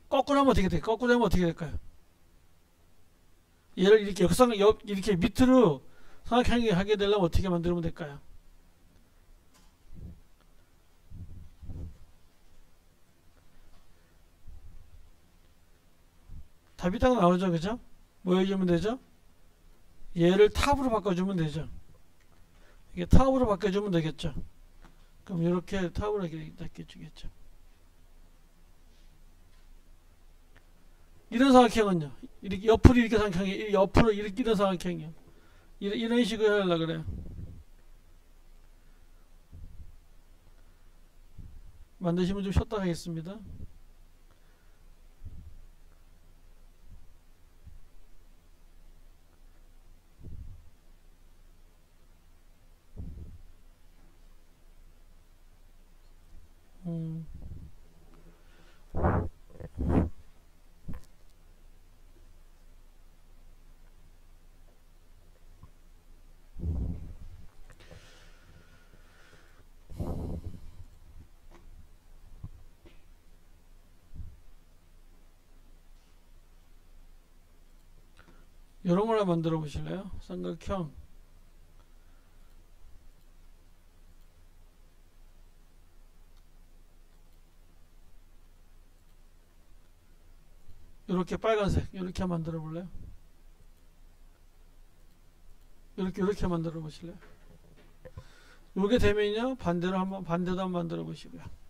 거꾸로 하면 어떻게 돼요? 거꾸로 하면 어떻게 될까요? 얘를 이렇게 이렇게 밑으로 삼각형이 하게 되려면 어떻게 만들면 될까요? 답이 딱 나오죠, 그죠? 뭐 해주면 되죠? 얘를 탑으로 바꿔주면 되죠. 이게 탑으로 바꿔주면 되겠죠. 그럼 이렇게 탑으로 이렇게 바꿔주겠죠. 이런 삼각형은요, 이렇게 옆으로 이렇게 삼각형이, 옆으로 이렇게 이런 삼각형이요. 이런 식으로 하려고 그래요. 만드시면 좀 쉬었다 가겠습니다. 이런 걸 만들어 보실래요? 삼각형 이렇게 빨간색 이렇게 만들어 볼래요? 이렇게 만들어 보실래요? 요게 되면요 반대도 한번 만들어 보시고요.